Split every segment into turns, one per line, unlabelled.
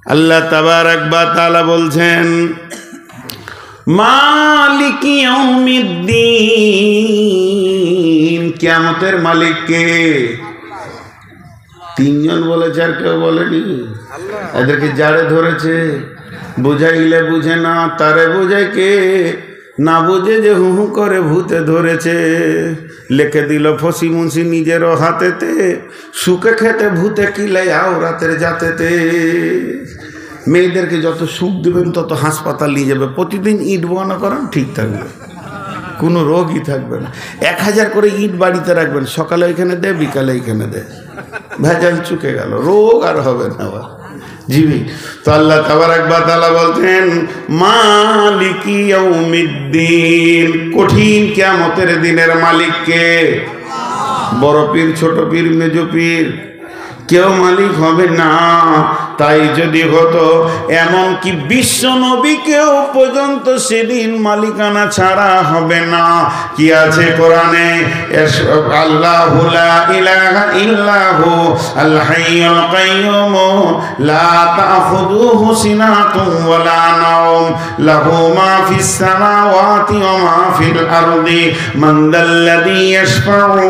আল্লাহ তাবারাক ওয়া তাআলা বলছেন মালিকি ইয়াউমিদ্দিন, কিয়ামতের মালিক কে? তিনজন বলেছে, আর কেউ বলেনি। এদেরকে জাড়ে ধরেছে, বুঝাইলে বুঝে না, তারে বুঝাই কে? না বুঝে যে হু হু করে ভূতে ধরেছে। লিখে দিল ফসি মুন্সি নিজেরও হাতেতে, সুখে খেতে ভূতে কিলে আওরাতের জাতেতে। মেয়েদেরকে যত সুখ দেবেন তত হাসপাতাল নিয়ে যাবে। প্রতিদিন ইট বানা করেন, ঠিক থাকবে, কোনো রোগই থাকবে না। 1000 করে ইট বাড়িতে রাখবেন, সকালে ওইখানে দে, বিকালে এইখানে দে, ভেজাল চুকে গেল, রোগ আর হবে না। জিবি তো আল্লাহ তাবারাক ওয়া তাআলা বলতেন মালিকি ইয়াউমিদ্দিন, কঠিন কিয়ামতের দিনের মালিক কে? বড় পীর, ছোট পীর, মেজো পীর, কেউ মালিক হবে না। তাই যদি হতো, এমন কি বিশ্ব নবীকেও পর্যন্ত সেদিন মালিকানা ছাড়া হবে না। কি আছে কোরআনে? আল্লাহু লা ইলাহা ইল্লাহু আল হাইয়ুল কাইয়্যুম লা তাখুযুহু সিনাতুন ওয়া লা নাওম লাহু মা ফিস সামাওয়াতি ওয়া মা ফিল আরদি মান দাল্লাযী ইয়াশফাউ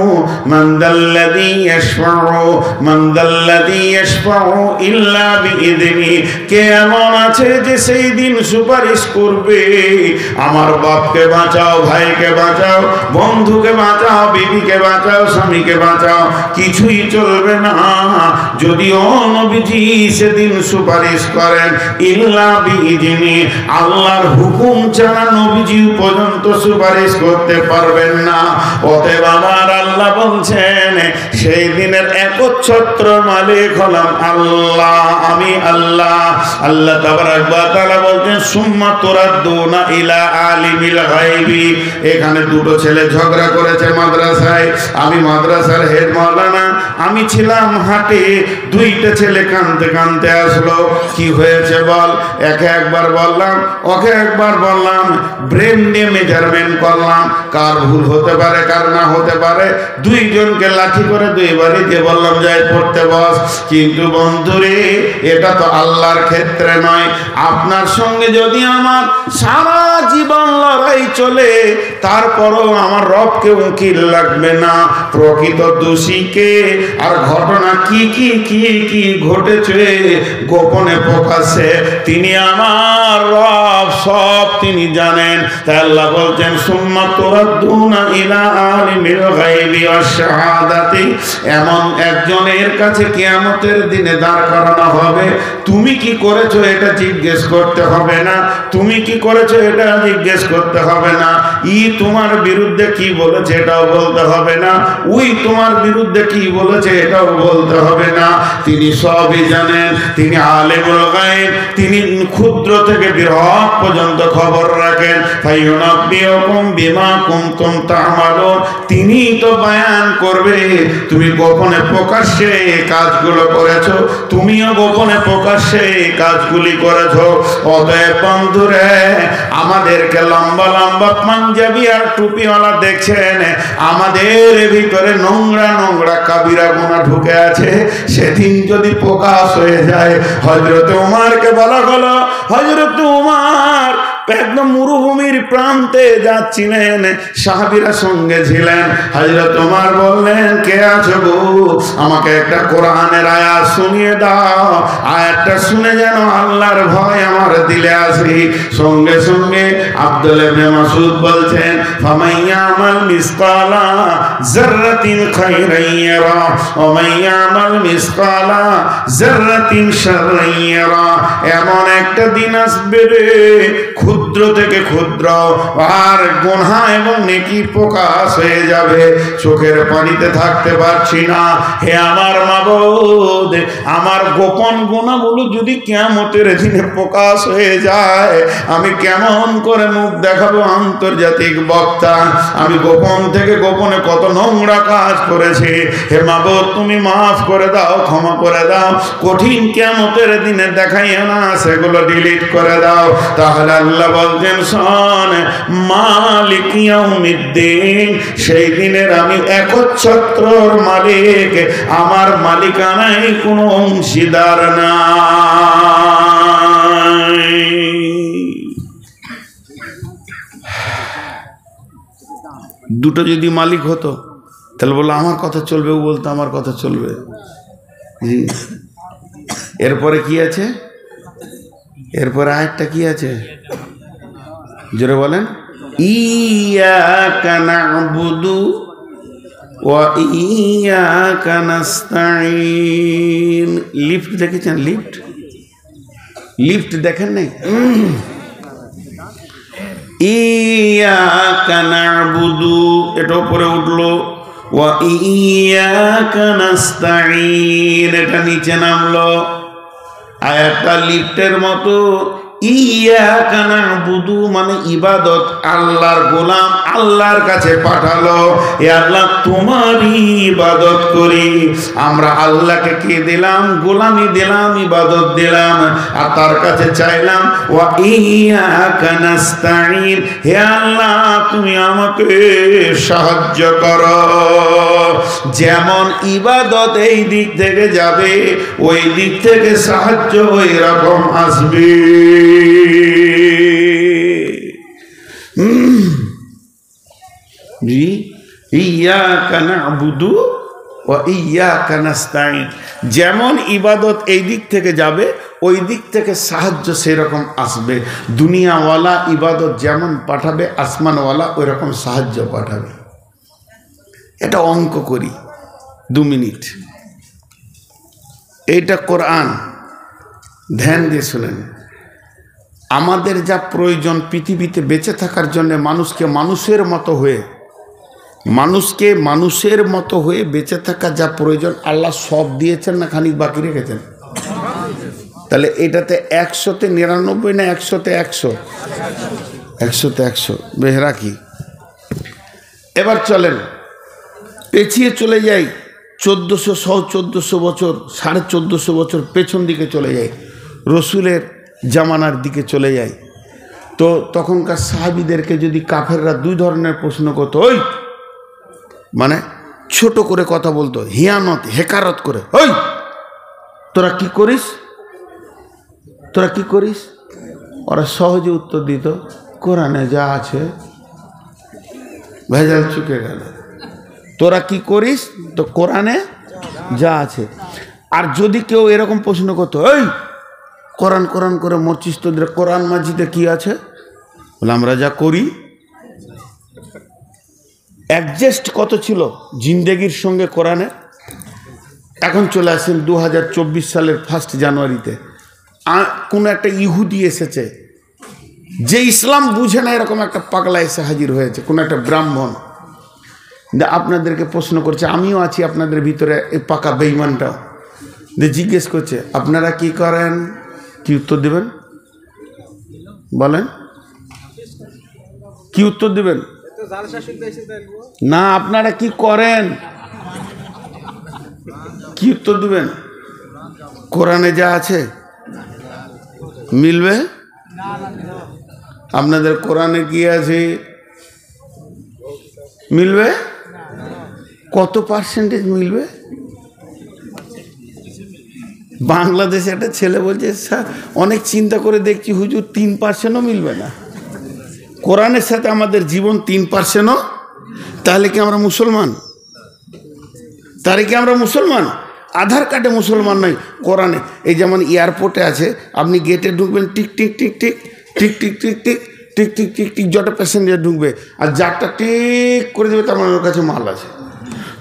মান দাল্লাযী ইয়াশফাউ মান দাল্লাযী ইয়াশফাউ ইল্লা বিইذনি। কে এমন আছে যে সেই দিন সুপারিশ করবে? আমার বাপকে বাঁচাও, ভাইকে বাঁচাও, বন্ধুকে বাঁচাও, বিবিকে বাঁচাও, স্বামীকে বাঁচাও, কিছুই চলবে না যদিও নবীজি সেদিন সুপারিশ করেন। ইল্লা বিইذনি, আল্লাহর হুকুম ছাড়া নবীজি পর্যন্ত সুপারিশ করতে পারবেন না। অতএব আমার আল্লাহ বলছেন সেই দিনের একচ্ছত্র মালিক হলাম আল্লাহ, আমি আল্লাহ। আল্লাহ তাবারাক ওয়া তাআলা বলছেন সুম্মা তুরাদ্দুনা ইলা আলিমিল গায়বি। এখানে দুটো ছেলে ঝগড়া করেছে মাদ্রাসায়, আমি মাদ্রাসার হেড মাওলানা, আমি ছিলাম হাটে। দুইটা ছেলে কাঁদতে কাঁদতে আসলো, কি হয়েছে বল? একে একবার বললাম, ওকে একবার বললাম, ব্রেন দিয়ে মেজারমেন্ট করলাম, কার ভুল হতে পারে কার না হতে পারে। দুইজনকে লাঠি করে দুইবারই দিয়ে বললাম যাই পড়তে বস। কিন্তু বন্ধুরে, এটা তো আল্লাহর ক্ষেত্রে নয়। আপনার সঙ্গে যদি আমার সারা জীবন লড়াই চলে, তারপরও আমার রবকে উকিল লাগবে না। প্রকৃত দোষীকে আর ঘটনা কি কি কি কি ঘটেছে গোপনে প্রকাশে তিনি আমার রব, সব তিনি জানেন। তাই আল্লাহ বলছেন সুম্মা তুরাদ্দুনা ইলা আলিমিল গায়বি ওয়াশ শাহাদাতি। এমন একজনের কাছে কিয়ামতের দিনে দাঁড় করানো হবে। তুমি কি করেছো এটা জিজ্ঞেস করতে হবে না, তুমি কি করেছো এটা জিজ্ঞেস করতে হবে না। ই তোমার বিরুদ্ধে কি বলেছে এটাও বলতে হবে না, ওই তোমার বিরুদ্ধে কি বলেছে এটাও বলতে হবে না। তিনি সবই জানেন, তিনি আলিমুল গায়ব, তিনি ক্ষুদ্র থেকে বৃহৎ পর্যন্ত খবর রাখেন। ফায়ুনাব্বিউকুম বিমা কুনতুম তা'মালুন, তিনি তো বয়ান করবে তুমি গোপনে প্রকাশ্যে কাজগুলো করেছো, তুমিও গোপনে প্রকাশ্যে কাজগুলি করেছো। অতএব বন্ধুরে, আমাদেরকে লম্বা লম্বা পাঞ্জাবি আর টুপিওয়ালা দেখছেন, আমাদের ভিতরে নোংরা নোংরা কাবিরা গুনাহ ঢুকে আছে। সেদিন যদি প্রকাশ হয়ে যায়, হযরত উমরকে বলা হলো, হযরত উমর একদম মরুভূমির প্রান্তে যাচ্ছিলেন, সাহাবীরা সঙ্গে ছিলেন। হযরত উমর বললেন কে আছো গো, আমাকে একটা কোরআনের আয়াত শুনিয়ে দাও, আয়াতটা শুনে যেন আল্লাহর ভয় আমার দিলে আসে। সঙ্গে সঙ্গে আব্দুল্লাহ ইবনে মাসউদ বলছেন ফামাইয়ামাল মিসকালা যাররাতিন খায়রান ইয়ারা ওয়া মাইয়ামাল মিসকালা যাররাতিন শাররান ইয়ারা। এমন একটা দিন আসবে রে, ক্ষুদ্র থেকে ক্ষুদ্র আর গুনাহ এবং নেকি প্রকাশ হয়ে যাবে, চোখের পানিতে থাকতে পারছি না। হে আমার মাবুদ, আমার গোপন গুনাহগুলো যদি কিয়ামতের দিনে প্রকাশ হয়ে যায়, আমি কেমন করে মুখ দেখাবো আন্তর্জাতিক বক্তা? আমি গোপন থেকে গোপনে কত নোংরা কাজ করেছি। হে মাবুদ, তুমি মাফ করে দাও, ক্ষমা করে দাও। কঠিন কিয়ামতের দিনে দেখাইও না, সেগুলো ডিলিট করে দাও। তাহলে আল্লাহ বলছেন শোন, মালিক ইয়াউমিদ্দিন, সেই দিনের আমি একচ্ছত্রর মালিক, আমার মালিকানায় কোনো অংশীদার না। দুটো যদি মালিক হতো তাহলে বললো আমার কথা চলবে, ও বলতো আমার কথা চলবে। জি, এরপরে কি আছে? এরপরে আরেকটা কি আছে জোরে বলেন? ইয়াকা না'বুদু ওয়া ইয়াকা নাস্তাঈন। লিফট দেখেছেন? লিফট লিফট দেখেন নাই? ইয়াকা না'বুদু, এটা উপরে উঠলো, ওয়া ইয়াকা নাস্তাঈন এটা নিচে নামলো। আয়াতটা লিফটের মতো। ইয়াকা না'বুদু মানে ইবাদত, আল্লাহর গোলাম আল্লাহর কাছে পাঠালো, এ আল্লাহ তোমারই ইবাদত করি। আমরা আল্লাহকে কি দিলাম? গোলামি দিলাম, ইবাদত দিলাম, আর তার কাছে চাইলাম ওয়া ইয়াকা নাস্তাঈন, হে আল্লাহ তুমি আমাকে সাহায্য করো। যেমন ইবাদত এই দিক থেকে যাবে, ওই দিক থেকে সাহায্য ওই রকম আসবে। জি, ইয়াকা না'বুদু ওয়া ইয়াকা নাস্তাঈন, যেমন ইবাদত এই দিক থেকে যাবে ওই দিক থেকে সাহায্য সেরকম আসবে। দুনিয়াওয়ালা ইবাদত যেমন পাঠাবে, আসমানওয়ালা ওই রকম সাহায্য পাঠাবে। এটা অঙ্ক করি 2 মিনিট। এইটা কোরআন, ধ্যান দিয়ে শুনেন। আমাদের যা প্রয়োজন পৃথিবীতে বেঁচে থাকার জন্য, মানুষকে মানুষের মতো হয়ে বেঁচে থাকার যা প্রয়োজন আল্লাহ সব দিয়েছেন না খানিক বাকি রেখেছেন? তাহলে এটাতে 100-তে 99 না 100-তে 100? 100-তে 100 বেশ রাখি। এবার চলেন পেছিয়ে চলে যাই 1400 বছর, 1450 বছর পেছন দিকে চলে যাই, রসুলের জামানার দিকে চলে যাই। তো তখনকার সাহাবীদেরকে যদি কাফেররা 2 ধরনের প্রশ্ন করতো, ওই মানে ছোট করে কথা বলতো, হিয়ানত হেকারত করে, ওই তোরা কি করিস, তোরা কি করিস? ওরা সহজে উত্তর দিত, কোরআনে যা আছে। ভেজাল চুকে গেল। তোরা কি করিস? তো কোরআনে যা আছে। আর যদি কেউ এরকম প্রশ্ন করতো, ওই কোরআন কোরআন করে মরছিস, তোদের কোরআন মাজিদে কি আছে? বলে আমরা যা করি। অ্যাডজাস্ট কত ছিল জিন্দেগির সঙ্গে কোরআনে। এখন চলে আসেন 2024 সালের 1 জানুয়ারিতে, কোনো একটা ইহুদি এসেছে যে ইসলাম বুঝে না, এরকম একটা পাগলা এসে হাজির হয়েছে, কোনো একটা ব্রাহ্মণ। আপনাদেরকে প্রশ্ন করছে, আমিও আছি আপনাদের ভিতরে, এই পাকা বেঈমানটা জিজ্ঞেস করছে আপনারা কি করেন? কি উত্তর দেবেন বলেন? কি উত্তর দেবেন? না, আপনারা কি করেন? কি উত্তর দিবেন? কোরআনে যা আছে মিলবে? আপনাদের কোরআনে কি আছে মিলবে? কত পার্সেন্টেজ মিলবে? বাংলাদেশে একটা ছেলে বলছে, স্যার অনেক চিন্তা করে দেখছি হুজুর 3%ও মিলবে না। কোরআনের সাথে আমাদের জীবন 3%ও? তাহলে কি আমরা মুসলমান? তাহলে কি আমরা মুসলমান? আধার কার্ডে মুসলমান নয়, কোরআনে। এই যেমন এয়ারপোর্টে আছে, আপনি গেটে ঢুকবেন, tick tick tick tick tick tick tick tick tick tick tick tick, যত প্যাসেঞ্জার ঢুকবে আর যারটা টিক করে দেবে তার মানে ওর কাছে মাল আছে।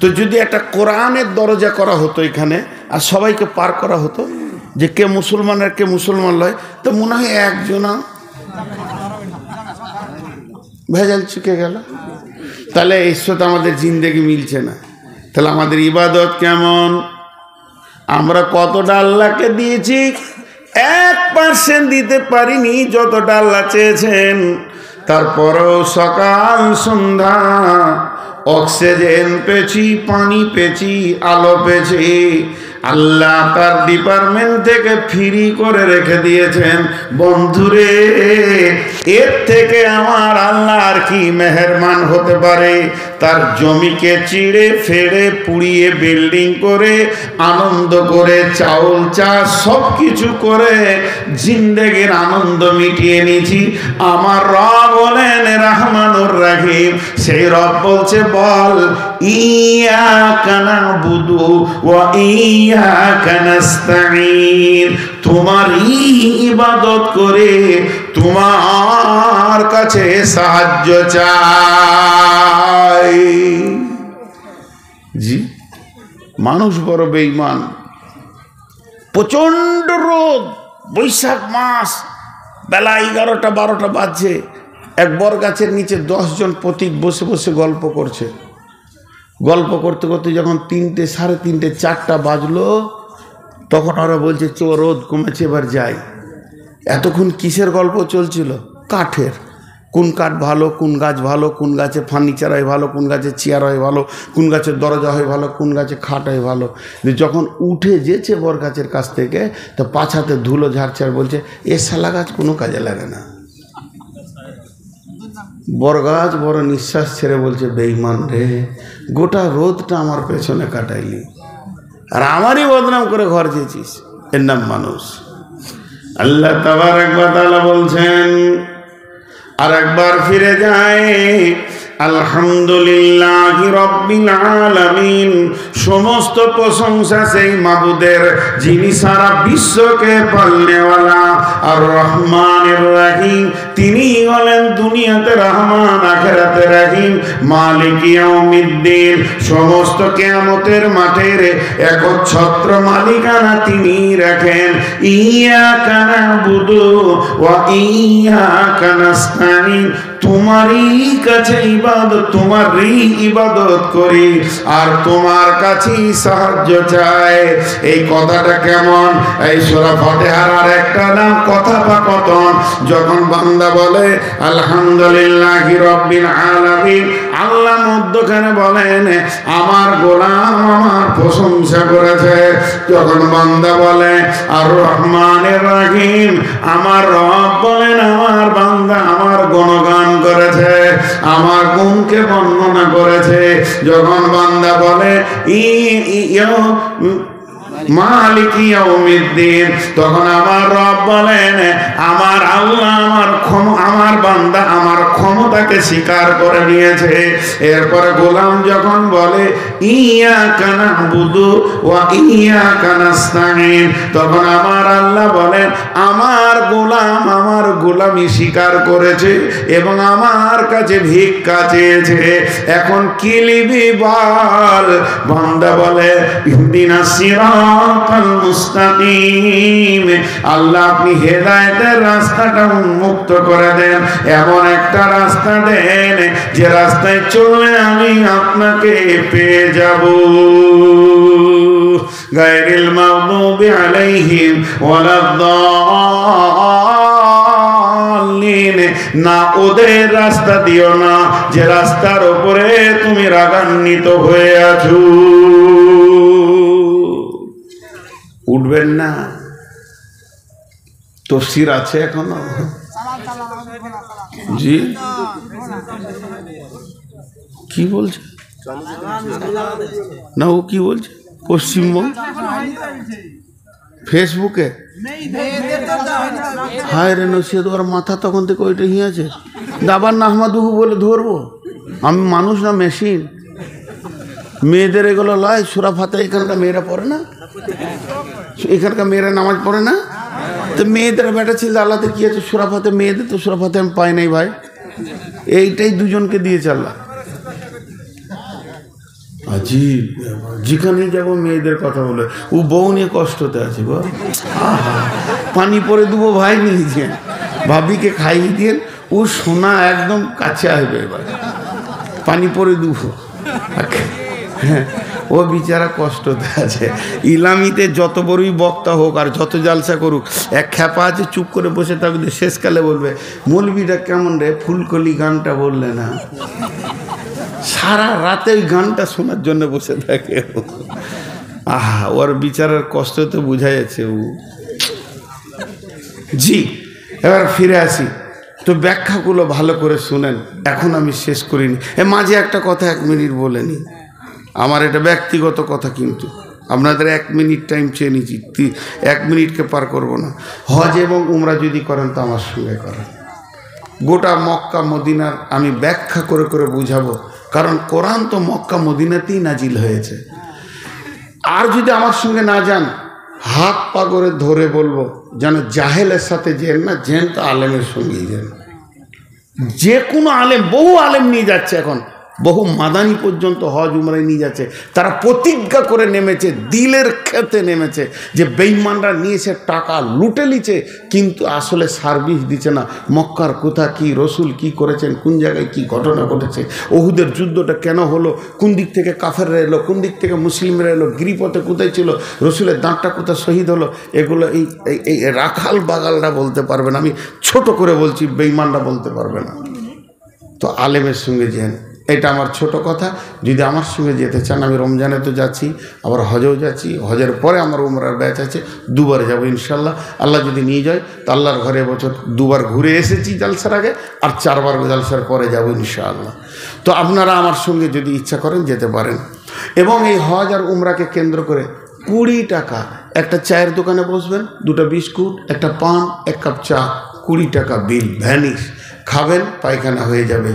তো যদি একটা কোরআনের দরজা করা হতো এখানে, আর সবাইকে পার করা হতো যে কে মুসলমান আর কে মুসলমান নয়, তো মনে হয় একজনা ভেজাল চুকে গেল। তাহলে এর সাথে আমাদের জিন্দেগি মিলছে না। তাহলে আমাদের ইবাদত কেমন? আমরা কতটা আল্লাহকে দিয়েছি? 1% দিতে পারিনি যতটা আল্লাহ চেয়েছেন। তারপরেও সকাল সন্ধ্যা অক্সিজেন পেয়েছি, পানি পেয়েছি, আলো পেয়েছি। আল্লাহ তার ডিপার্টমেন্ট থেকে ফ্রি করে রেখে দিয়েছেন। বন্ধুরে, এর থেকে আমার আল্লাহ আর কি মেহেরবান হতে পারে? তার জমিকে চিড়ে ফেড়ে পুড়িয়ে বিল্ডিং করে আনন্দ করে চাউল চাষ সব কিছু করে জিন্দেগির আনন্দ মিটিয়ে নিয়েছি। আমার রব বলেন রহমানুর রহিম। সেই রব বলছে বল ইয়াকা নাবুদু ওয়া ইয়াকা নাস্তাঈন, তোমারই ইবাদত করে তোমার কাছে সাহায্য চাই। জি, মানুষ বড় বেঈমান। প্রচন্ড রোদ, বৈশাখ মাস, বেলা 11টা-12টা বাজছে। এক বর গাছের নিচে 10 জন পথিক বসে বসে গল্প করছে। গল্প করতে করতে যখন 3টে, 3:30, 4টা বাজলো, তখন ওরা বলছে চো রোদ কমেছে এবার যাই। এতক্ষণ কিসের গল্প চলছিল? কাঠের। কোন কাঠ ভালো, কোন গাছ ভালো, কোন গাছে ফার্নিচার হয় ভালো, কোন গাছে চেয়ার হয় ভালো, কোন গাছের দরজা হয় ভালো, কোন গাছে খাট হয় ভালো। যখন উঠে যেছে বর গাছের কাছ থেকে, তো পাছাতে ধুলো ঝাড়ছে আর বলছে এ শালা গাছ কোনো কাজে লাগে না। বর গাছ বড় নিঃশ্বাস ছেড়ে বলছে বেঈমান রে, গোটা রোদটা আমার পেছনে কাটাইলি আর আমারই বদনাম করে ঘর যেছিস, এর নাম মানুষ। আল্লাহ তাবারক ওয়া তাআলা বলছেন, আর একবার ফিরে যায় আলহামদুলিল্লাহি রাব্বিল আলামিন। সমস্ত প্রশংসা সেই মাবুদের যিনি সারা বিশ্বকে পালনেওয়ালা আর রহমানের রহিম। তিনি হলেন দুনিয়াতে রহমান, আখিরাতে রহিম, মালিক ইয়াউমিদ্দিন। সমস্ত কিয়ামতের মাঠের একচ্ছত্র মালিকানা তিনি রাখেন। ইয়াকা নাবুদু ওয়া ইয়াকা নাস্তাঈন, তোমারই কাছে ইবাদত, তোমারই ইবাদত করি আর তোমার কাছেই সাহায্য চাই। এই কথাটা কেমন? এই সূরা ফাতিহার আর একটা নাম কথাবাকথন। যখন বান্দা বলে আলহামদুলিল্লাহি রাব্বিল আলামিন, আল্লাহ মধ্যখানে বলেন আমার গোলাম আমার প্রশংসা করেছে। যখন বান্দা বলে আর রহমানের রহিম, আমার রব বলেন আমার বান্দা আমার গুণগান করেছে, আমার গুণকে বর্ণনা করেছে। যখন বান্দা বলে মালিক ইয়াউমিদ্দিন, তখন আমার রব বলেন আমার আল্লাহ আমার বান্দা আমার ক্ষমতাকে স্বীকার করে নিয়েছে। এরপরে গোলাম যখন বলে ইয়াকা নাবুদু ওয়া ইয়াকা নাস্তাঈন, তখন আমার আল্লাহ বলেন আমার গোলামি স্বীকার করেছে এবং আমার কাছে ভিক্ষা চেয়েছে। এখন কি লিবি বল? বান্দা বলে ইহদিনাস সিরাতাল মুস্তাকিম, আল্লাহ আপনি হেদায়েতের রাস্তাটা উন্মুক্ত করে দেন, এমন একটা রাস্তা দেন যে রাস্তায় চললে আমি আপনাকে পেয়ে যাব। গায়রিল মাগদুবি আলাইহিম ওয়ালাদ-দাল্লিন, না ওদের রাস্তা দিও না যে রাস্তার উপরে তুমি রাগান্বিত হয়ে আছো। উঠবেন না? তাফসীর আছে এখনো? জি কি বলছে না? ও কি বলছে? পশ্চিমবঙ্গ ফেসবুকে হায় রে নসিহত, ওর মাথা তখন থেকে ওইটা আছে দাবার নাহমাদুহু বলে ধরবো? আমি মানুষ না মেশিন? মেয়েদের এগুলো লয় সূরা ফাতিহা এখানকার মেয়েরা পড়ে না? এখানকার মেয়েরা নামাজ পড়ে না? তো মেয়েদের বেটা ছিল আল্লাহতে কি আছে? সূরা ফাতিহা মেয়েদের তো সূরা ফাতিহা আমি পাই নাই ভাই। এইটাই দুজনকে দিয়েছে আল্লাহ। আজীব, যেখানেই যাবো মেয়েদের কথা বলে। ও বউ নিয়ে কষ্টতে আছে গো। পানি পরে দেবো ভাই নিয়ে ভাবিকে খাইয়ে দিয়ে, ও সোনা একদম কাছে আসবে এবার, পানি পরে দেবো। হ্যাঁ, ও বিচারা কষ্টতে আছে। ইলামিতে যত বড়ই বক্তা হোক আর যত জালসা করুক, এক খ্যাপা আছে চুপ করে বসে থাকবে, শেষকালে বলবে মৌলবীটা কেমন রে ফুলকলি গানটা বললে না। সারা রাতে ওই গানটা শোনার জন্য বসে থাকে। আহা, ওর বিচারার কষ্ট তো বোঝা যাচ্ছে। ও জি, এবার ফিরে আসি। তো ব্যাখ্যাগুলো ভালো করে শুনেন, এখন আমি শেষ করিনি। মাঝে একটা কথা 1 মিনিট বলে নি, আমার এটা ব্যক্তিগত কথা, কিন্তু আপনাদের 1 মিনিট টাইম চেয়ে নিচ্ছি, 1 মিনিটকে পার করব না। হজ এবং উমরা যদি করেন তো আমার সঙ্গে করেন। গোটা মক্কা মদিনার আমি ব্যাখ্যা করে করে বুঝাবো, কারণ কোরআন তো মক্কা মদিনাতেই নাজিল হয়েছে। আর যদি আমার সঙ্গে না যান, হাত পা করে ধরে বলবো যেন জাহেলের সাথে যেন না, যেন তো আলেমের সঙ্গেই যেন। যে কোনো আলেম, বহু আলেম নিয়ে যাচ্ছে এখন, বহু মাদানি পর্যন্ত হজ উমরায় নিয়ে যাচ্ছে। তারা প্রতিজ্ঞা করে নেমেছে, দিলের খেতে নেমেছে যে বেঈমানরা নিয়েছে টাকা লুটে নিচ্ছে, কিন্তু আসলে সার্ভিস দিচ্ছে না। মক্কার কোথা কি, রসুল কি করেছেন, কোন জায়গায় কি ঘটনা ঘটেছে, ওহুদের যুদ্ধটা কেন হলো, কোন দিক থেকে কাফেররা এলো, কোন দিক থেকে মুসলিমরা এলো, গিরিপথে কোথায় ছিল, রসুলের দাঁতটা কোথায় শহীদ হলো, এগুলো এই রাখাল বাগালরা বলতে পারবে না। আমি ছোট করে বলছি, বেঈমানরা বলতে পারবে না। তো আলেমের সঙ্গে যেন, এটা আমার ছোট কথা। যদি আমার সঙ্গে যেতে চান, আমি রমজানে তো যাচ্ছি, আবার হজেও যাচ্ছি, হজের পরে আমার উমরার ব্যাচ আছে, 2 বার যাবো ইনশাল্লাহ। আল্লাহ যদি নিয়ে যায় তো আল্লাহর ঘরে এবছর 2 বার ঘুরে এসেছি জালসার আগে, আর 4 বার জালসার পরে যাবো ইনশাআল্লাহ। তো আপনারা আমার সঙ্গে যদি ইচ্ছা করেন যেতে পারেন। এবং এই হজ আর উমরাকে কেন্দ্র করে 20 টাকা একটা চায়ের দোকানে বসবেন, 2টা বিস্কুট, একটা পান, 1 কাপ চা, 20 টাকা বিল ভ্যানিশ। খাবেন, পায়খানা হয়ে যাবে।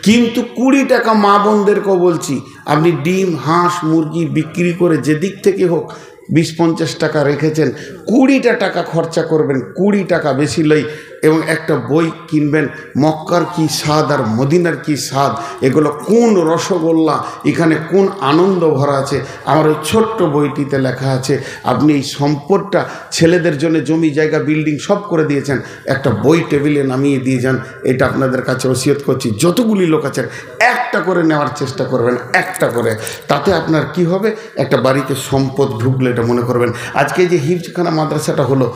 কিন্তু 20 টাকা মা বোনদেরকেও বলছি, আপনি ডিম, হাঁস, মুরগি বিক্রি করে যেদিক থেকে হোক 20-50 টাকা রেখেছেন, 20টা টাকা খরচা করবেন, 20 টাকা বেশি লই, এবং একটা বই কিনবেন, মক্কার কি স্বাদ আর মদিনার কি স্বাদ, এগুলো কোন রসগোল্লা, এখানে কোন আনন্দ ভরা আছে। আমার ওই ছোট্ট বইটিতে লেখা আছে। আপনি এই সম্পদটা ছেলেদের জন্য জমি জায়গা বিল্ডিং সব করে দিয়েছেন, একটা বই টেবিলে নামিয়ে দিয়ে যান। এটা আপনাদের কাছে ওসিয়ত করছি, যতগুলি লোক আছেন একটা করে নেওয়ার চেষ্টা করবেন, একটা করে। তাতে আপনার কি হবে, একটা বাড়িতে সম্পদ ঢুকলে এটা মনে করবেন। আজকে যে হিফজখানা মাদ্রাসাটা হলো,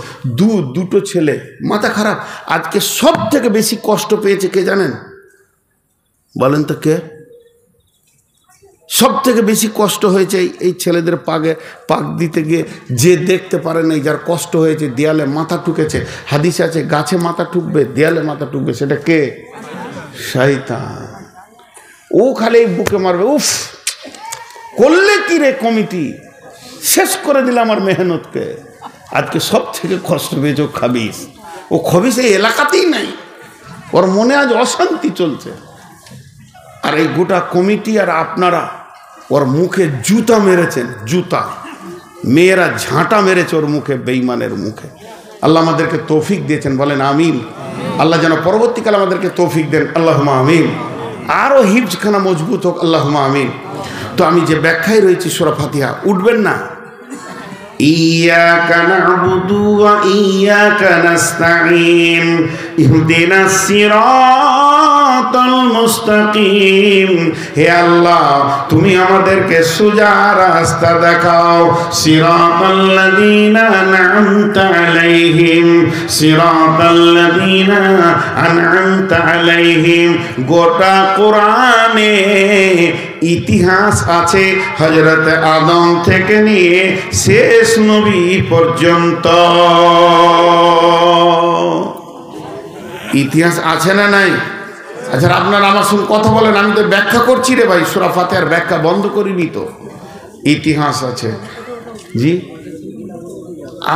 দুটো ছেলে, মাথা খারাপ, আজকে সব থেকে বেশি কষ্ট পেয়েছে কে জানেন? বলেন তো কে? সব থেকে বেশি কষ্ট হয়েছে এই ছেলেদের পাক দিতে গিয়ে, যে দেখতে পারে নাই, যার কষ্ট হয়েছে, দেয়ালে মাথা ঠুকেছে। হাদিস আছে গাছে মাথা ঠুকবে, দেয়ালে মাথা ঠুকবে, সেটা কে? শয়তান। ও খালি বুকে মারবে, উফ করলে কি রে কমিটি, শেষ করে দিলে আমার মেহনতকে। আজকে সব থেকে কষ্ট পেয়েছে খাবিস। ও খবিস এই এলাকাতেই নাই, ওর মনে আজ অশান্তি চলছে। আর এই গোটা কমিটি আর আপনারা ওর মুখে জুতা মেরেছেন, জুতা। মেয়েরা ঝাঁটা মেরেছে ওর মুখে, বেঈমানের মুখে। আল্লাহ আমাদেরকে তৌফিক দিয়েছেন, বলেন আমিন। আল্লাহ যেন পরবর্তীকালে আমাদেরকে তৌফিক দেন, আল্লাহুম্মা আমিন। আরও হিফজখানা মজবুত হোক, আল্লাহুম্মা আমিন। তো আমি যে ব্যাখ্যায় রয়েছি সূরা ফাতিহা, উঠবেন না। إياك نعبد وإياك نستعين اهدنا الصراط المستقيم। হে আল্লাহ, তুমি আমাদেরকে সোজা রাস্তা দেখাও। সিরাতাল্লাযীনা আন'আমতা আলাইহিম, সিরাতাল্লাযীনা আন'আমতা আলাইহিম। গোটা কোরআনে ইতিহাস আছে হযরত আদম থেকে নিয়ে শেষ নবী পর্যন্ত। ইতিহাস আছে না নাই? আচ্ছা, আপনারা আমার সঙ্গে কথা বলেন, আমি তো ব্যাখ্যা করছি রে ভাই, সূরা ফাতিহার ব্যাখ্যা বন্ধ করিনি তো। ইতিহাস আছে জি।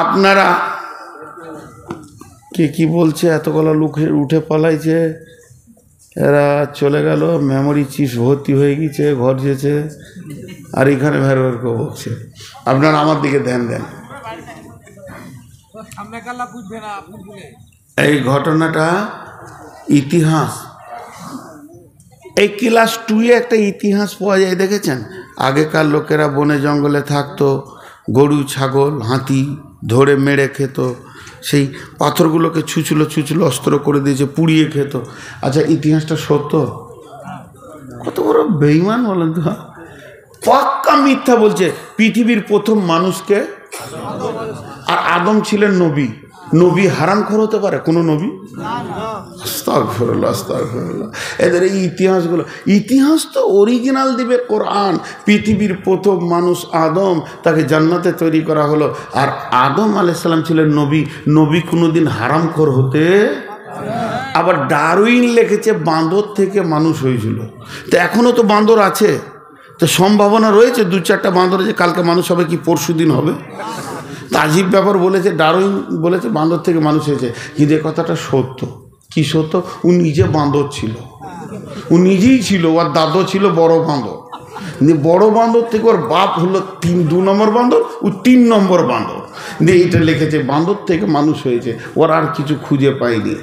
আপনারা কে কি বলছে, এতগুলো লোক উঠে পালাইছে, এরা চলে গেল, মেমোরি চিপস ভর্তি হয়ে গেছে, ঘর যেছে, আর এখানে ভের ভের করে বকছে। আপনারা আমার দিকে ধ্যান দেন। এই ঘটনাটা ইতিহাস, এই ক্লাস 2-এ একটা ইতিহাস পাওয়া যায়, দেখেছেন? আগেকার লোকেরা বনে জঙ্গলে থাকতো, গরু ছাগল হাতি ধরে মেরে খেত, সেই পাথরগুলোকে ছুঁচলো অস্ত্র করে দিয়েছে, পুড়িয়ে খেত। আচ্ছা, ইতিহাসটা সত্য? কত বড় বেঈমান বলেন তো, পাক্কা মিথ্যা বলছে। পৃথিবীর প্রথম মানুষকে, আর আদম ছিলেন নবী। নবী হারামখোর হতে পারে কোনো নবী? আস্তাগফিরুল্লাহ, আস্তাগফিরুল্লাহ। এদের এই ইতিহাসগুলো, ইতিহাস তো অরিজিনাল দিবে কোরআন। পৃথিবীর প্রথম মানুষ আদম, তাকে জান্নাতে তৈরি করা হলো। আর আদম আলাইহিস সালাম ছিলেন নবী। নবী কোনোদিন হারামখোর হতে আবার ডারউইন লিখেছে বাঁদর থেকে মানুষ হয়েছিল। তো এখনও তো বাঁদর আছে, তো সম্ভাবনা রয়েছে 2-4টা বাঁদর যে কালকে মানুষ হবে কি পরশু দিন হবে। তা আজীব ব্যাপার বলেছে, ডারউইন বলেছে বাঁদর থেকে মানুষ হয়েছে, কিন্তু এ কথাটা সত্য। কি সত্য? ও নিজে বাঁদর ছিল, ও নিজেই ছিল, ওর দাদু ছিল বড় বাঁদর। বড় বাঁদর থেকে ওর বাপ হলো 2 নম্বর বাঁদর, ও 3 নম্বর বাঁদর। দিয়ে এইটা লিখেছে বাঁদর থেকে মানুষ হয়েছে, ওর আর কিছু খুঁজে পাইনি।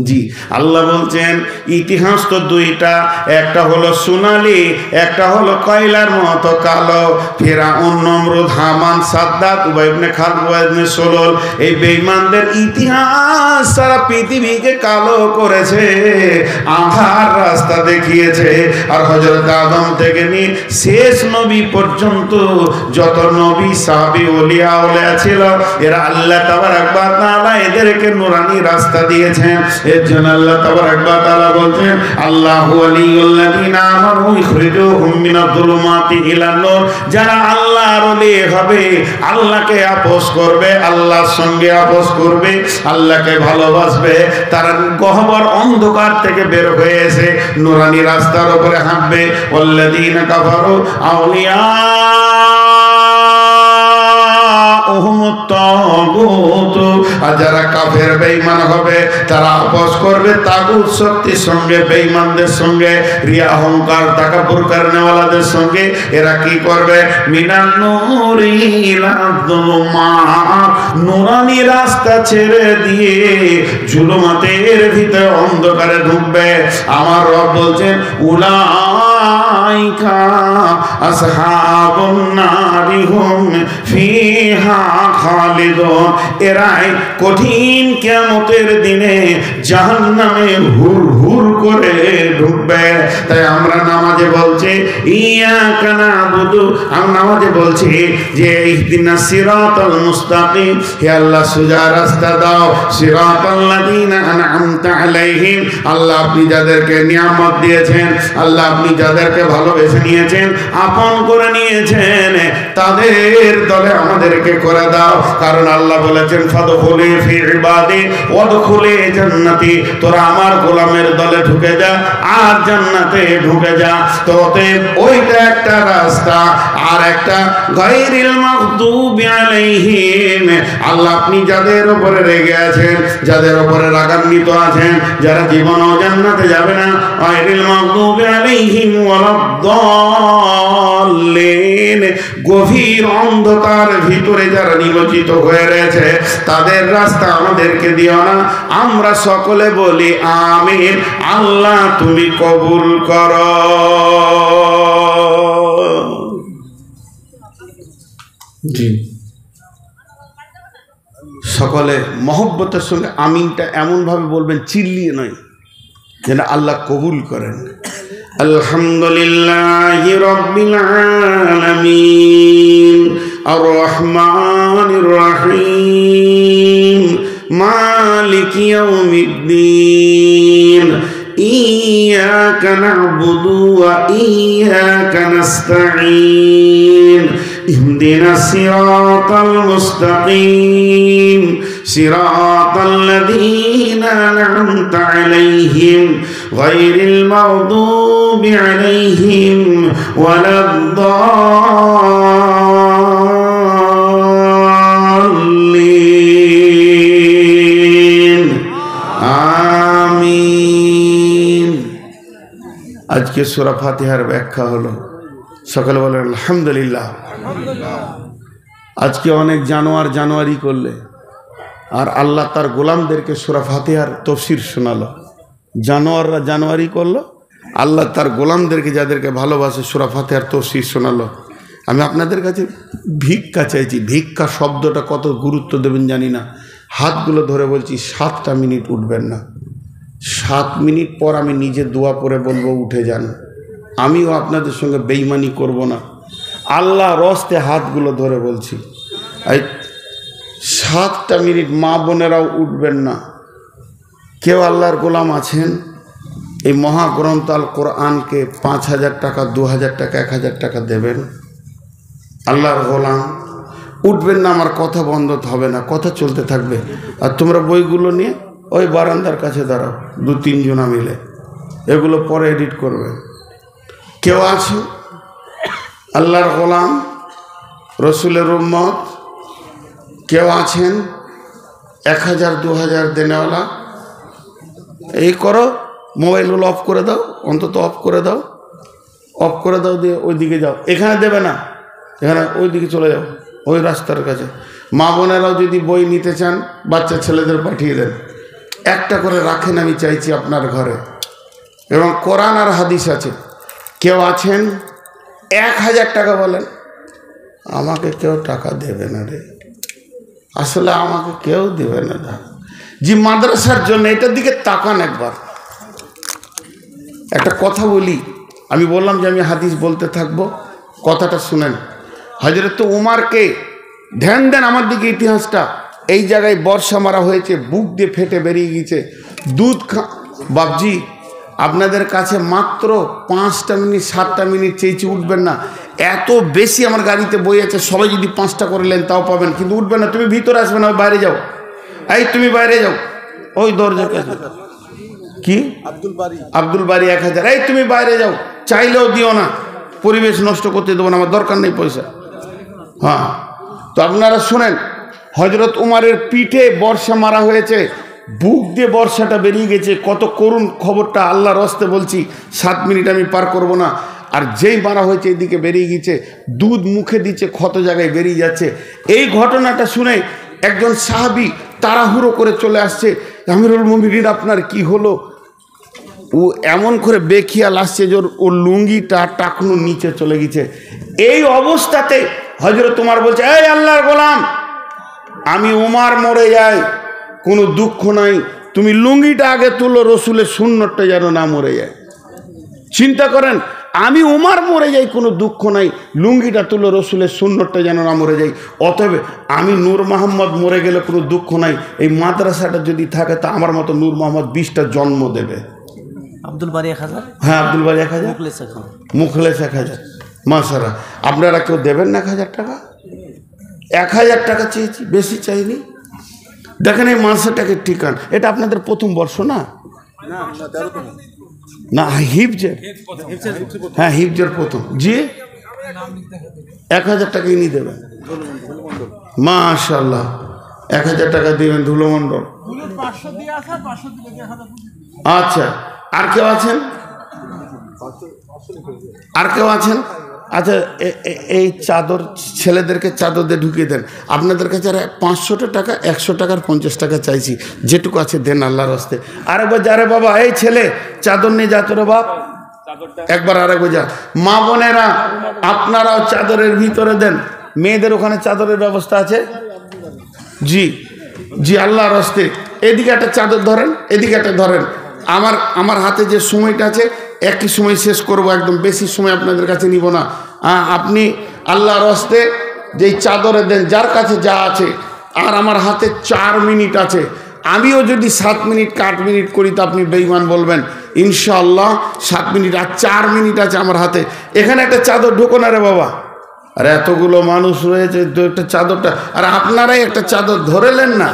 জি, আল্লাহ বলছেন ইতিহাস তো 2টা, একটা হলো সোনালি, একটা হলো কয়লার মতো কালো। ফিরআউন, নমরুদ, হামান, সাদ্দাত, উবাই ইবনে খালদ, উবাই ইবনে সলল, এই বেঈমানদের ইতিহাস সারা পৃথিবীকে কালো করেছে, আঁধার রাস্তা দেখিয়েছে। আর হযরত আদম থেকে নিয়ে শেষ নবী পর্যন্ত যত নবী, সাহাবী, ওলিয়া ওলিয়া ছিল, এরা আল্লাহ তাবারক ওয়া তাআলা এদেরকে নূরানি রাস্তা দিয়েছেন। এর জন্য আল্লাহ তাবারক ওয়া তাআলা বলছেন আল্লাহু ওয়ালিয়ুল্লাযিনা আমানু ইখরিজুহুম মিনাজ যুলুমাতি ইলান নূর। যারা আল্লাহর ওলি হবে, আল্লাহকে আপোস করবে, আল্লাহর সঙ্গে আপোস করবে, আল্লাহকে ভালোবাসবে, তারা গহ্বর অন্ধকার থেকে বের হয়ে এসে নূরানি রাস্তার উপরে হাঁটবে। ওয়াল্লাযিনা কাফারু আউলিয়া আর যারা কাফের বেঈমান হবে, তারা আপোস করবে তাগুত শক্তির সঙ্গে, বেঈমানদের সঙ্গে, রিয়া অহংকার তাকাব্বুর করনেওয়ালাদের সঙ্গে। এরা কি করবে? মিনান নূরি ইলাজ যুলুমাত, নূরানি রাস্তা ছেড়ে দিয়ে জুলুমাতের ভিতরে অন্ধকারে ঢুকবে। আমার রব বলছেন উলাইকা আসহাবুন নারি হুম ফিহা খালিদুন। এরাই কঠিন কিয়ামতের দিনে জাহান্নামে হুর হুর করে ঢুকবে। তাই আমরা নামাজে বলছি ইয়াকা নাবুদু, আমরা নামাজে বলছি যে ইহদিনাস সিরাতাল মুস্তাকিম, হে আল্লাহ সোজা রাস্তা দাও। সিরাতাল্লাযিনা আন'আমতা আলাইহিম, আল্লাহ আপনি যাদেরকে নিয়ামত দিয়েছেন, আল্লাহ আপনি যাদেরকে ভালোবেসে নিয়েছেন, আপন করে নিয়েছেন, তাদের দলে আমাদেরকে করে দাও। কারণ আল্লাহ বলেছেন ফাদখুলি ফি ইবাদি ওয়াদখুলি জান্নাতি, তোরা আমার গোলামের দলে ঢুকে যা আর জান্নাতে ঢুকে যা। তো ওইটা একটা রাস্তা। আর একটা গায়রিল মাগদুবি আলাইহিম, আল্লাহ আপনি যাদের উপরে রেগে আছেন, যাদের উপরে রাগান্বিত আছেন, যারা জীবনেও জান্নাতে যাবে না, গায়রিল মাগদুবি আলাইহিম ওয়ালাদ-দাল্লিন, গভীর অন্ধকার ভিতরে যারা নিমজ্জিত হয়ে রয়েছে, তাদের রাস্তা আমাদেরকে দিও না। আমরা সকলে বলি আমিন। আল্লাহ তুমি কবুল করো। জি, সকলে মহব্বতের সঙ্গে আমিনটা এমনভাবে বলবেন, চিল্লিয়ে নয়, যেন আল্লাহ কবুল করেন। আলহামদুলিল্লাহি রাব্বিল আলামিন আর রহমানির রহিম মালিকি ইয়াউমিদ্দিন ইয়াকা না'বুদু ওয়া ইয়াকা নাস্তাঈন ইহদিনাস সিরাতাল মুস্তাকিম সিরাতাল লাযীনা আন'আমতা আলাইহিম গায়রিল মাগদুবি আলাইহিম ওয়ালাদ-দাল্লিন। আমিন। আজকে সূরা ফাতিহার ব্যাখ্যা হলো, সকালে বলেন আলহামদুলিল্লাহ। আজকে অনেক জানুয়ারি করলে, আর আল্লাহ তার গোলামদেরকে সূরা ফাতিহার তাফসীর শোনালো। জানোয়াররা জানুয়ারি করলো, আল্লাহ তার গোলামদেরকে যাদেরকে ভালোবাসে সূরা ফাতিহার তাফসীর শোনালো। আমি আপনাদের কাছে ভিক্ষা চাইছি। ভিক্ষা শব্দটা কত গুরুত্ব দেবেন জানি না। হাতগুলো ধরে বলছি 7টা মিনিট উঠবেন না। 7 মিনিট পর আমি নিজে দোয়া পড়ে বলবো উঠে যান। আমিও আপনাদের সঙ্গে বেঈমানি করব না। আল্লাহ রস্তে হাতগুলো ধরে বলছি, এই 7টা মিনিট মা বোনেরাও উঠবেন না। কেউ আল্লাহর গোলাম আছেন, এই মহাগ্রন্থ আল কোরআনকে 5,000 টাকা, 2,000 টাকা, 1,000 টাকা দেবেন। আল্লাহর গোলাম উঠবেন না, আমার কথা বন্ধ হবে না, কথা চলতে থাকবে। আর তোমরা বইগুলো নিয়ে ওই বারান্দার কাছে দাঁড়াও, 2-3 জনা মিলে, এগুলো পরে এডিট করবে। কেউ আছে আল্লাহর গোলাম, রসুলের উম্মত, কেউ আছেন 1000-2000 দেনেওয়ালা? এই করো, মোবাইলগুলো অফ করে দাও, অন্তত অফ করে দাও, অফ করে দাও, দিয়ে ওই দিকে যাও। এখানে দেবে না, এখানে ওই দিকে চলে যাও, ওই রাস্তার কাছে। মা বোনেরাও যদি বই নিতে চান, বাচ্চা ছেলেদের পাঠিয়ে দেন, একটা করে রাখেন, আমি চাইছি আপনার ঘরে। এবং কোরআন আর হাদিস আছে। কেউ আছেন 1000 টাকা বলেন, আমাকে কেউ টাকা দেবে না রে, আসলে আমাকে কেউ দেবে না। জি মাদ্রাসার জন্য এটার দিকে তাকান একবার। একটা কথা বলি, আমি বললাম যে আমি হাদিস বলতে থাকবো, কথাটা শুনেন। হযরত উমারকে ধ্যান দেন আমার দিকে, ইতিহাসটা। এই জায়গায় বর্ষা মারা হয়েছে, বুক দিয়ে ফেটে বেরিয়ে গিয়েছে, দুধ বাবজি আপনাদের কাছে মাত্র 5টা মিনিট 7টা মিনিট চেয়েছি, উঠবেন না। এত বেশি আমার গাড়িতে বই আছে, সবাই যদি 5টা করে নেন তাও পাবেন, কিন্তু উঠবেন না। তুমি ভিতরে আসবে না, বাইরে যাও। এই তুমি বাইরে যাও, ওই দরজার কাছে। কি আব্দুল বারি 1000। এই তুমি বাইরে যাও, চাইলেও দিও না, পরিবেশ নষ্ট করতে দেবো না, আমার দরকার নেই পয়সা। হ্যাঁ, তো আপনারা শোনেন, হযরত উমারের পিঠে বর্ষা মারা হয়েছে, বুক দিয়ে বর্ষাটা বেরিয়ে গেছে। কত করুণ খবরটা, আল্লাহর হস্তে বলছি, 7 মিনিট আমি পার করব না। আর যেই মারা হয়েছে এদিকে বেরিয়ে গেছে, দুধ মুখে দিচ্ছে, ক্ষত জায়গায় বেরিয়ে যাচ্ছে। এই ঘটনাটা শুনে একজন সাহাবী তাড়াহুড়ো করে চলে আসছে, আমিরুল মুমিনিন আপনার কি হলো? ও এমন করে বেখিয়াল আসছে যে ওর লুঙ্গিটা টাকনু নিচে চলে গেছে। এই অবস্থাতে হযরত উমার বলছে, এই আল্লাহর গোলাম, আমি উমার মরে যাই, কোনো দুঃখ নাই, তুমি লুঙ্গিটা আগে তুলো, রসুলের সুন্নতটা যেন না মরে যায়। চিন্তা করেন, আমি উমার মরে যাই, কোনো দুঃখ নাই, লুঙ্গিটা তুলো, রসুলের সুন্নতটা যেন না মরে যায়। অতএব আমি নূর মোহাম্মদ মরে গেলে কোনো দুঃখ নাই, এই মাদ্রাসাটা যদি থাকে তা আমার মতো নূর মোহাম্মদ 20টা জন্ম দেবে।
আব্দুল বারি 1000।
হ্যাঁ, আব্দুল বারি 1000, মুখলেস 1000। মাশাআল্লাহ, আপনারা কেউ দেবেন না 1000 টাকা? 1000 টাকা চেয়েছি, বেশি চাইনি। দেখেন এই মাদ্রাসাটাকে ঠিকান, এটা আপনাদের প্রথম বর্ষ না? না, হিফজের। হ্যাঁ, হিফজের প্রথম। জি 1000 টাকা ইনি দেবেন। মাশাআল্লাহ, 1000 টাকা দিবেন ধুলো মণ্ডল। আচ্ছা, আর কেউ আছেন? আর কেউ আছেন? আচ্ছা, এই চাদর ছেলেদেরকে চাদর দিয়ে ঢুকিয়ে দেন। আপনাদের কাছে 500 টাকা, 100 টাকার 50 টাকা চাইছি, যেটুকু আছে দেন আল্লাহর হস্তে। আরেকবার যারে বাবা, এই ছেলে চাদর নিয়ে যা তোর বাপ, একবার আরেকবার যা। মা বোনেরা আপনারাও চাদরের ভিতরে দেন, মেয়েদের ওখানে চাদরের ব্যবস্থা আছে। জি জি, আল্লাহর হস্তে। এদিকে একটা চাদর ধরেন, এদিকে একটা ধরেন। আমার হাতে যে সময়টা আছে একই সময় শেষ করব, একদম বেশি সময় আপনাদের কাছে নিব না। আপনি আল্লাহর হস্তে যেই চাদরে দেন, যার কাছে যা আছে। আর আমার হাতে 4 মিনিট আছে, আমিও যদি 7 মিনিট 8 মিনিট করি তো আপনি বেঈমান বলবেন। ইনশাআল্লাহ 7 মিনিট আর 4 মিনিট আছে আমার হাতে। এখানে একটা চাদর ঢোকো না রে বাবা, আর এতগুলো মানুষ রয়েছে, তো একটা চাদরটা, আর আপনারাই একটা চাদর ধরেলেন না,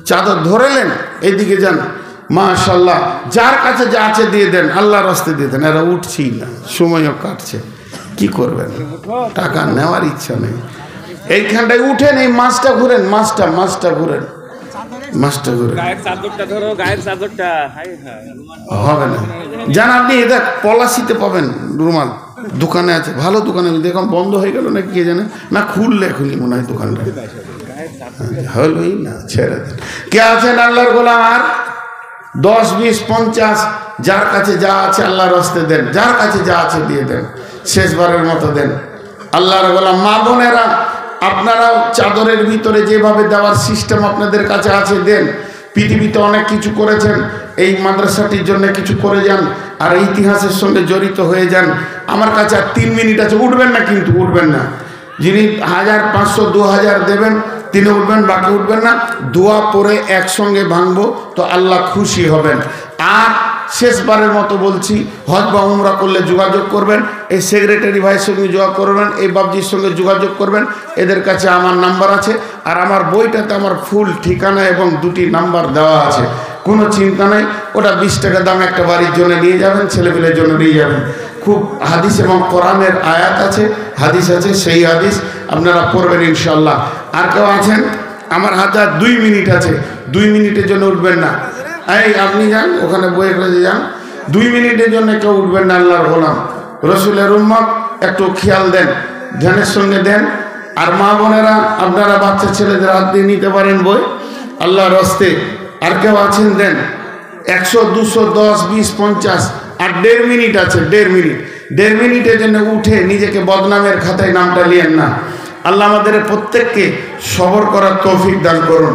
চাদর ধরেলেন, এইদিকে যান। মাশাআল্লাহ, যার কাছে যা আছে দিয়ে দেন, আল্লাহর রাস্তায় দিয়ে দেন। এরা উঠছেই না, সময়ও কাটছে, কি করবেন, টাকা নেওয়ার ইচ্ছা নেই। এইখানটায় উঠেন, এই মাছটা ঘুরেন, মাছটা ঘুরেন, মাছটা ঘুরেন। হবে না, জান আপনি এটা পলাশিতে পাবেন রুমাল, দোকানে আছে, ভালো দোকানে। দেখুন বন্ধ হয়ে গেল না কে জানে, না খুললে এখনই মনে হয় দোকানটা। হলোই না, ছেড়ে দেন। কে আছেন আল্লাহর গোলাম? আর 10, 20, 50, যার কাছে যা আছে আল্লাহর হস্তে দেন, যার কাছে যা আছে দিয়ে দেন, শেষবারের মতো দেন। আল্লাহর গোলাম মা বোনেরা, আপনারাও চাদরের ভিতরে যেভাবে দেওয়ার সিস্টেম আপনাদের কাছে আছে দেন। পৃথিবীতে অনেক কিছু করেছেন, এই মাদ্রাসাটির জন্য কিছু করে যান, আর ইতিহাসের সঙ্গে জড়িত হয়ে যান। আমার কাছে আর 3 মিনিট আছে, উঠবেন না কিন্তু, উঠবেন না। যিনি 1000, 500, 2000 দেবেন তিনি উঠবেন, বাকি উঠবেন না। দোয়া পরে একসঙ্গে ভাঙবো তো আল্লাহ খুশি হবেন। আর শেষবারের মতো বলছি, হজ বা উমরা করলে যোগাযোগ করবেন, এই সেক্রেটারি ভাইয়ের সঙ্গে যোগাযোগ করবেন, এই বাবজির সঙ্গে যোগাযোগ করবেন। এদের কাছে আমার নাম্বার আছে, আর আমার বইটাতে আমার ফুল ঠিকানা এবং 2টি নাম্বার দেওয়া আছে। কোনো চিন্তা নাই, ওটা 20 টাকা দাম, একটা বাড়ির জন্য নিয়ে যাবেন, ছেলেপেলের জন্য নিয়ে যাবেন। খুব হাদিস এবং কোরআনের আয়াত আছে, হাদিস আছে, সেই হাদিস আপনারা পড়বেন ইনশাল্লাহ। আর কেউ আছেন? আমার হাতে 2 মিনিট আছে, 2 মিনিটের জন্য উঠবেন না। এই আপনি যান ওখানে বইয়ের কাছে যান, 2 মিনিটের জন্য কেউ উঠবেন না। আল্লাহর গোলাম, রসুলের উম্মত, একটু খেয়াল দেন, ধ্যানের সঙ্গে দেন। আর মা বোনেরা, আপনারা বাচ্চা ছেলেদের হাত দিয়ে নিতে পারেন বই, আল্লাহর হস্তে। আর কেউ আছেন? দেন। 100, 200, 10, 20, 50, আর 1.5 মিনিট আছে, 1.5 মিনিট। 1.5 মিনিটের জন্য উঠে নিজেকে বদনামের খাতায় নামটা লিয়েন না। আল্লাহ আমাদের প্রত্যেককে সবর করার তৌফিক দান করুন।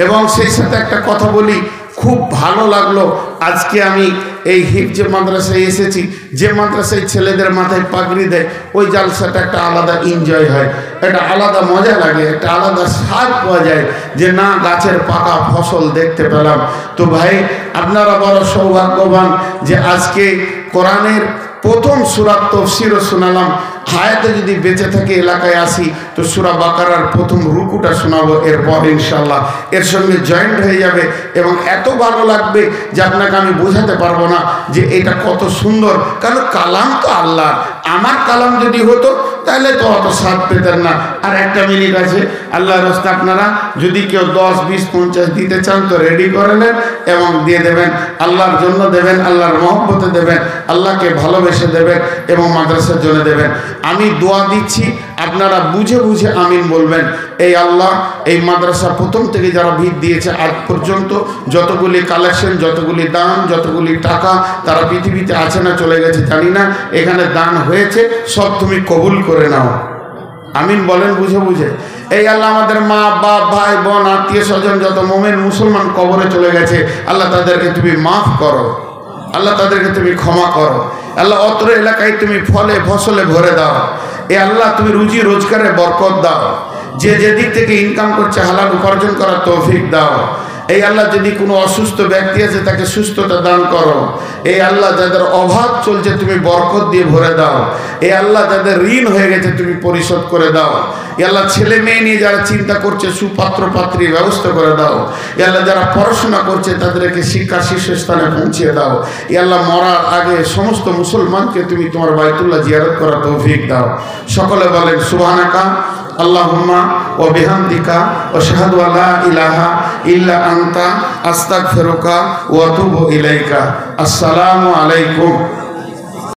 এবং সেই সাথে একটা কথা বলি, খুব ভালো লাগলো আজকে আমি এই হিফজে মাদ্রাসায় এসেছি। যে মাদ্রাসায় ছেলেদের মাথায় পাগড়ি দেয়, ওই জালসাটা একটা আলাদা এনজয় হয়, একটা আলাদা মজা লাগে, একটা আলাদা স্বাদ পাওয়া যায় যে না, গাছের পাকা ফসল দেখতে পেলাম। তো ভাই, আপনারা বড় সৌভাগ্যবান যে আজকে কোরআনের প্রথম সূরা তাফসীরও শোনালাম। হায়াতে যদি বেঁচে থাকে, এলাকায় আসি, তো সূরা বাকারার প্রথম রুকুটা শোনাবো, এরপর ইনশাল্লাহ এর সঙ্গে জয়েন্ট হয়ে যাবে। এবং এত ভালো লাগবে যে আপনাকে আমি বোঝাতে পারবো না যে এটা কত সুন্দর। কারণ কালাম তো আল্লাহ, আমার কালাম যদি হতো তাহলে তো অত স্বাদ পেতেন না। আর 1 মিনিট আছে, আল্লাহর রাস্তা আপনারা যদি কেউ 10, 20, 50 দিতে চান তো রেডি করে নেন এবং দিয়ে দেবেন। আল্লাহর জন্য দেবেন, আল্লাহর মহব্বতে দেবেন, আল্লাহকে ভালোবেসে দেবেন এবং মাদ্রাসার জন্য দেবেন। আমি দোয়া দিচ্ছি, আপনারা বুঝে বুঝে আমিন বলবেন। এই আল্লাহ, এই মাদ্রাসা প্রথম থেকে যারা ভিত দিয়েছে আজ পর্যন্ত, যতগুলি কালেকশন, যতগুলি দান, যতগুলি টাকা, তারা পৃথিবীতে আছে না চলে গেছে জানি না, এখানে দান হয়েছে, সব তুমি কবুল করে নাও। আমিন বলেন বুঝে বুঝে। এই আল্লাহ, আমাদের মা বাপ, ভাই বোন, আত্মীয় স্বজন, যত মোমেন মুসলমান কবরে চলে গেছে, আল্লাহ তাদেরকে তুমি মাফ করো, আল্লাহ তাদেরকে তুমি ক্ষমা করো। আল্লাহ, অত্র এলাকায় তুমি ফলে ফসলে ভরে দাও। এ আল্লাহ, তুমি রুজি রোজগারে বরকত দাও। যে যেদিক থেকে ইনকাম করছে হালাল উপার্জন করার তৌফিক দাও। এই আল্লাহ, যদি কোনো অসুস্থ ব্যক্তি আছে তাকে সুস্থতা দান করো। এই আল্লাহ, যাদের অভাব চলছে তুমি বরকত দিয়ে ভরে দাও। এই আল্লাহ, যাদের ঋণ হয়ে গেছে তুমি পরিশোধ করে দাও। এই আল্লাহ, ছেলে মেয়ে নিয়ে যারা চিন্তা করছে সুপাত্র পাত্রীর ব্যবস্থা করে দাও। এই আল্লাহ, যারা পড়াশোনা করছে তাদেরকে শিক্ষা শীর্ষস্থানে পৌঁছিয়ে দাও। এই আল্লাহ, মরার আগে সমস্ত মুসলমানকে তুমি তোমার বাইতুল্লাহ জিয়ারত করার তৌফিক দাও। সকলে বলেন সুবহানাকা আল্লাহুম্মা ওয়া বিহামদিকা ওয়া আশহাদু আল্লা ইলাহা ইল্লা আনতা আস্তাগফিরুকা ওয়া আতুবু ইলাইকা। আসসালামু আলাইকুম।